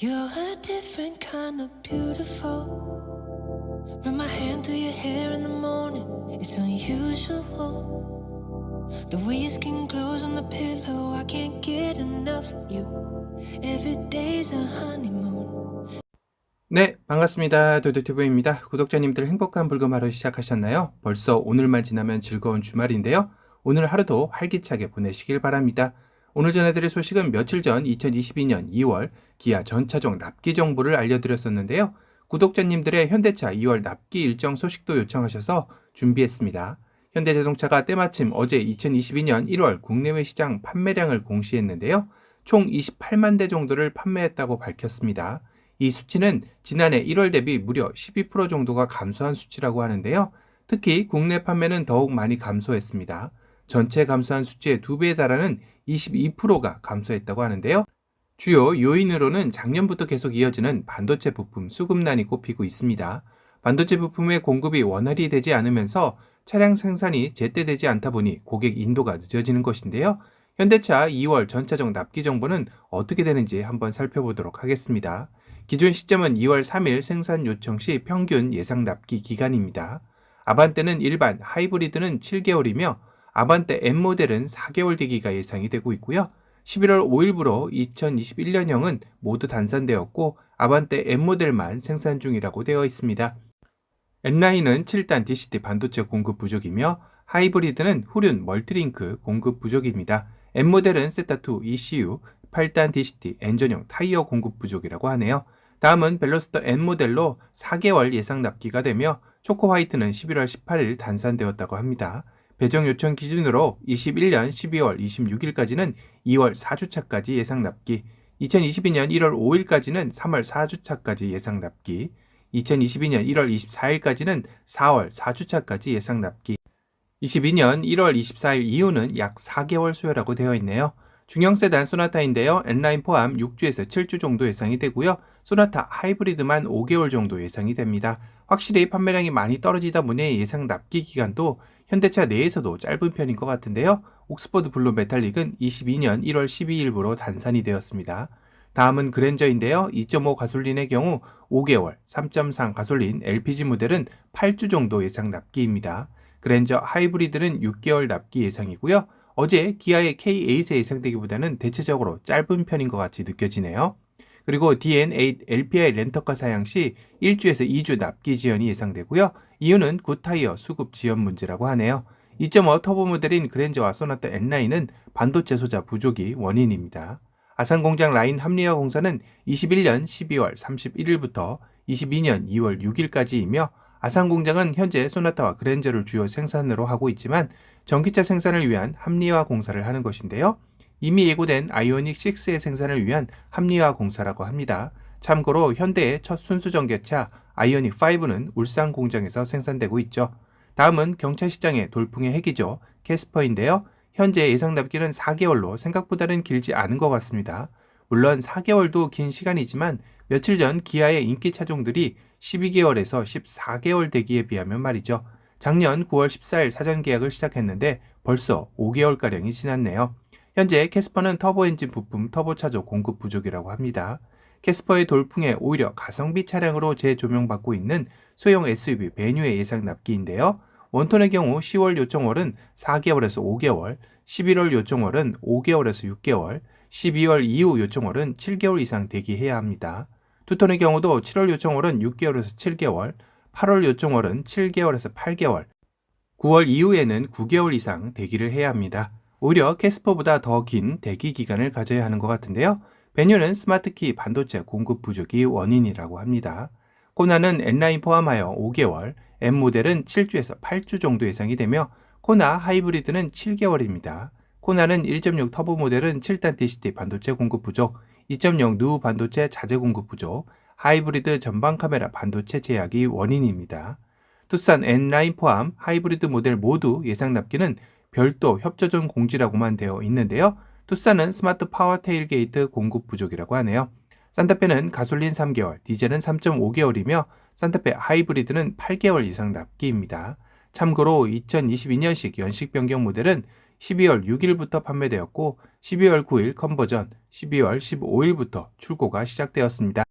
You're a different kind of beautiful. Run my hand through your hair in the morning. It's unusual. The way your skin glows on the pillow. I can't get enough of you. Every day's a honeymoon. 네, 반갑습니다. 도도티브입니다. 구독자님들 행복한 불금 하루 시작하셨나요? 벌써 오늘만 지나면 즐거운 주말인데요. 오늘 하루도 활기차게 보내시길 바랍니다. 오늘 전해드릴 소식은 며칠 전 2022년 2월 기아 전차종 납기 정보를 알려드렸었는데요. 구독자님들의 현대차 2월 납기 일정 소식도 요청하셔서 준비했습니다. 현대자동차가 때마침 어제 2022년 1월 국내외 시장 판매량을 공시했는데요. 총 28만 대 정도를 판매했다고 밝혔습니다. 이 수치는 지난해 1월 대비 무려 12% 정도가 감소한 수치라고 하는데요. 특히 국내 판매는 더욱 많이 감소했습니다. 전체 감소한 수치의 2배에 달하는 22%가 감소했다고 하는데요. 주요 요인으로는 작년부터 계속 이어지는 반도체 부품 수급난이 꼽히고 있습니다. 반도체 부품의 공급이 원활히 되지 않으면서 차량 생산이 제때 되지 않다 보니 고객 인도가 늦어지는 것인데요. 현대차 2월 전차종 납기 정보는 어떻게 되는지 한번 살펴보도록 하겠습니다. 기존 시점은 2월 3일 생산 요청 시 평균 예상 납기 기간입니다. 아반떼는 일반, 하이브리드는 7개월이며 아반떼 M모델은 4개월 대기가 예상이 되고 있고요. 11월 5일부로 2021년형은 모두 단산되었고 아반떼 M모델만 생산 중이라고 되어 있습니다. N라인은 7단 DCT 반도체 공급 부족이며 하이브리드는 후륜 멀티링크 공급 부족입니다. M모델은 세타2 ECU, 8단 DCT 엔전용 타이어 공급 부족이라고 하네요. 다음은 벨로스터 N모델로 4개월 예상 납기가 되며 초코 화이트는 11월 18일 단산되었다고 합니다. 배정 요청 기준으로 21년 12월 26일까지는 2월 4주차까지 예상 납기, 2022년 1월 5일까지는 3월 4주차까지 예상 납기, 2022년 1월 24일까지는 4월 4주차까지 예상 납기, 22년 1월 24일 이후는 약 4개월 수요라고 되어 있네요. 중형 세단 소나타인데요. N라인 포함 6주에서 7주 정도 예상이 되고요. 소나타 하이브리드만 5개월 정도 예상이 됩니다. 확실히 판매량이 많이 떨어지다 보니 예상 납기 기간도 현대차 내에서도 짧은 편인 것 같은데요. 옥스퍼드 블루 메탈릭은 22년 1월 12일부로 단산이 되었습니다. 다음은 그랜저인데요. 2.5 가솔린의 경우 5개월, 3.3 가솔린 LPG 모델은 8주 정도 예상 납기입니다. 그랜저 하이브리드는 6개월 납기 예상이고요. 어제 기아의 K8에 예상되기보다는 대체적으로 짧은 편인 것 같이 느껴지네요. 그리고 DN8 LPI 렌터카 사양 시 1주에서 2주 납기 지연이 예상되고요. 이유는 굿타이어 수급 지연 문제라고 하네요. 2.5 터보 모델인 그랜저와 소나타 N라인은 반도체 소자 부족이 원인입니다. 아산공장 라인 합리화 공사는 21년 12월 31일부터 22년 2월 6일까지이며 아산공장은 현재 소나타와 그랜저를 주요 생산으로 하고 있지만 전기차 생산을 위한 합리화 공사를 하는 것인데요. 이미 예고된 아이오닉 6의 생산을 위한 합리화 공사라고 합니다. 참고로 현대의 첫 순수 전기차 아이오닉 5는 울산 공장에서 생산되고 있죠. 다음은 경차시장의 돌풍의 핵이죠. 캐스퍼인데요. 현재 예상 납기는 4개월로 생각보다는 길지 않은 것 같습니다. 물론 4개월도 긴 시간이지만 며칠 전 기아의 인기 차종들이 12개월에서 14개월 대기에 비하면 말이죠. 작년 9월 14일 사전 계약을 시작했는데 벌써 5개월가량이 지났네요. 현재 캐스퍼는 터보 엔진 부품 터보차저 공급 부족이라고 합니다. 캐스퍼의 돌풍에 오히려 가성비 차량으로 재조명받고 있는 소형 SUV 베뉴의 예상 납기인데요. 원톤의 경우 10월 요청월은 4개월에서 5개월, 11월 요청월은 5개월에서 6개월, 12월 이후 요청월은 7개월 이상 대기해야 합니다. 투톤의 경우도 7월 요청월은 6개월에서 7개월, 8월 요청월은 7개월에서 8개월, 9월 이후에는 9개월 이상 대기를 해야 합니다. 오히려 캐스퍼보다 더 긴 대기 기간을 가져야 하는 것 같은데요. 베뉴는 스마트키 반도체 공급 부족이 원인이라고 합니다. 코나는 N라인 포함하여 5개월, M모델은 7주에서 8주 정도 예상이 되며 코나 하이브리드는 7개월입니다. 코나는 1.6 터보 모델은 7단 DCT 반도체 공급 부족, 2.0 누 반도체 자재 공급 부족, 하이브리드 전방 카메라 반도체 제약이 원인입니다. 투싼 N라인 포함 하이브리드 모델 모두 예상 납기는 별도 협조전 공지라고만 되어 있는데요. 투싼은 스마트 파워 테일게이트 공급 부족이라고 하네요. 산타페는 가솔린 3개월, 디젤은 3.5개월이며 산타페 하이브리드는 8개월 이상 납기입니다. 참고로 2022년식 연식 변경 모델은 12월 6일부터 판매되었고 12월 9일 컨버전, 12월 15일부터 출고가 시작되었습니다.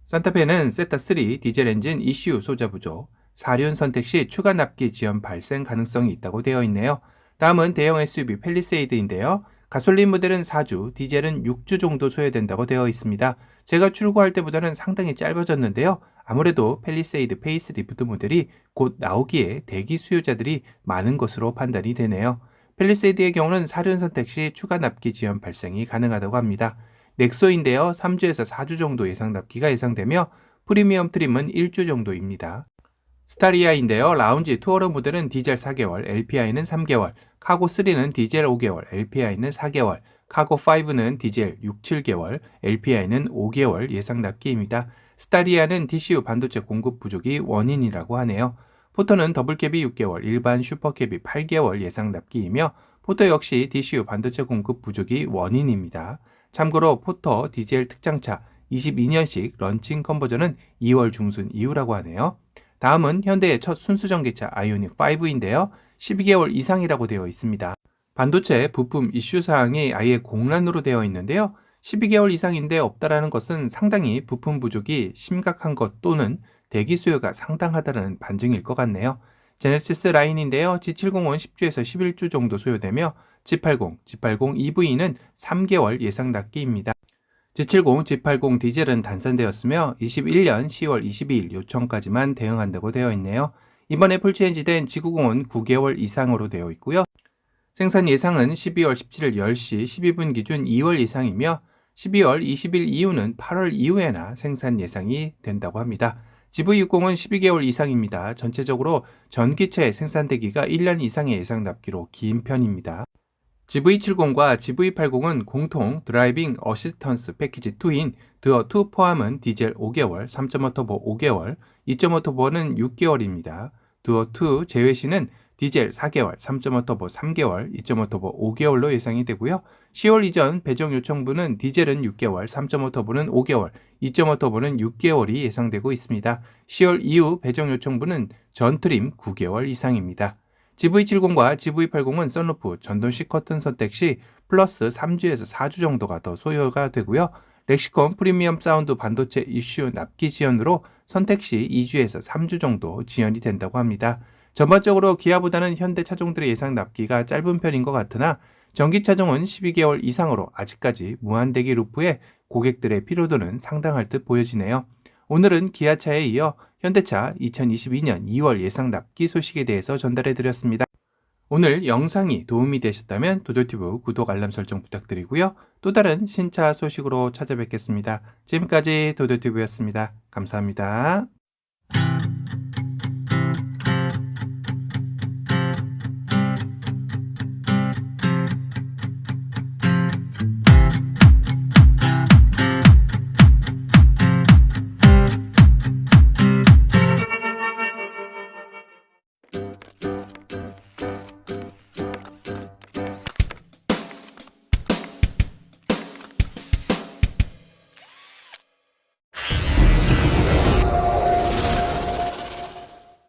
산타페는 세타3 디젤 엔진 ECU 소자 부족, 4륜 선택 시 추가 납기 지연 발생 가능성이 있다고 되어 있네요. 다음은 대형 SUV 팰리세이드인데요. 가솔린 모델은 4주, 디젤은 6주 정도 소요된다고 되어 있습니다. 제가 출고할 때보다는 상당히 짧아졌는데요. 아무래도 팰리세이드 페이스리프트 모델이 곧 나오기에 대기 수요자들이 많은 것으로 판단이 되네요. 팰리세이드의 경우는 4륜 선택 시 추가 납기 지연 발생이 가능하다고 합니다. 넥소인데요. 3주에서 4주 정도 예상 납기가 예상되며 프리미엄 트림은 1주 정도입니다. 스타리아인데요. 라운지 투어러 모델은 디젤 4개월, LPI는 3개월, 카고3는 디젤 5개월, LPI는 4개월, 카고5는 디젤 6, 7개월, LPI는 5개월 예상 납기입니다. 스타리아는 DCU 반도체 공급 부족이 원인이라고 하네요. 포터는 더블캡이 6개월, 일반 슈퍼캡이 8개월 예상 납기이며 포터 역시 DCU 반도체 공급 부족이 원인입니다. 참고로 포터 디젤 특장차 22년식 런칭 컨버전은 2월 중순 이후라고 하네요. 다음은 현대의 첫 순수전기차 아이오닉 5인데요. 12개월 이상이라고 되어 있습니다. 반도체 부품 이슈 사항이 아예 공란으로 되어 있는데요. 12개월 이상인데 없다라는 것은 상당히 부품 부족이 심각한 것 또는 대기 수요가 상당하다는 반증일 것 같네요. 제네시스 라인인데요. G70은 10주에서 11주 정도 소요되며 G80 EV는 3개월 예상 납기입니다. G70, G80 디젤은 단산되었으며 21년 10월 22일 요청까지만 대응한다고 되어 있네요. 이번에 풀체인지된 G90은 9개월 이상으로 되어 있고요. 생산 예상은 12월 17일 10시 12분 기준 2월 예상이며 12월 20일 이후는 8월 이후에나 생산 예상이 된다고 합니다. GV60은 12개월 이상입니다. 전체적으로 전기차의 생산 대기가 1년 이상의 예상 납기로 긴 편입니다. GV70과 GV80은 공통 드라이빙 어시스턴스 패키지 2인 드어2 포함은 디젤 5개월, 3.5 터보 5개월, 2.5 터보는 6개월입니다. 드어2 제외 시는 디젤 4개월, 3.5 터보 3개월, 2.5 터보 5개월로 예상이 되고요. 10월 이전 배정 요청분은 디젤은 6개월, 3.5 터보는 5개월, 2.5 터보는 6개월이 예상되고 있습니다. 10월 이후 배정 요청분은 전 트림 9개월 이상입니다. GV70과 GV80은 썬루프, 전동식 커튼 선택 시 플러스 3주에서 4주 정도가 더 소요가 되고요. 렉시콘 프리미엄 사운드 반도체 이슈 납기 지연으로 선택 시 2주에서 3주 정도 지연이 된다고 합니다. 전반적으로 기아보다는 현대 차종들의 예상 납기가 짧은 편인 것 같으나 전기차종은 12개월 이상으로 아직까지 무한대기 루프에 고객들의 피로도는 상당할 듯 보여지네요. 오늘은 기아차에 이어 현대차 2022년 2월 예상 납기 소식에 대해서 전달해드렸습니다. 오늘 영상이 도움이 되셨다면 도도티브 구독 알람 설정 부탁드리고요. 또 다른 신차 소식으로 찾아뵙겠습니다. 지금까지 도도티브였습니다. 감사합니다.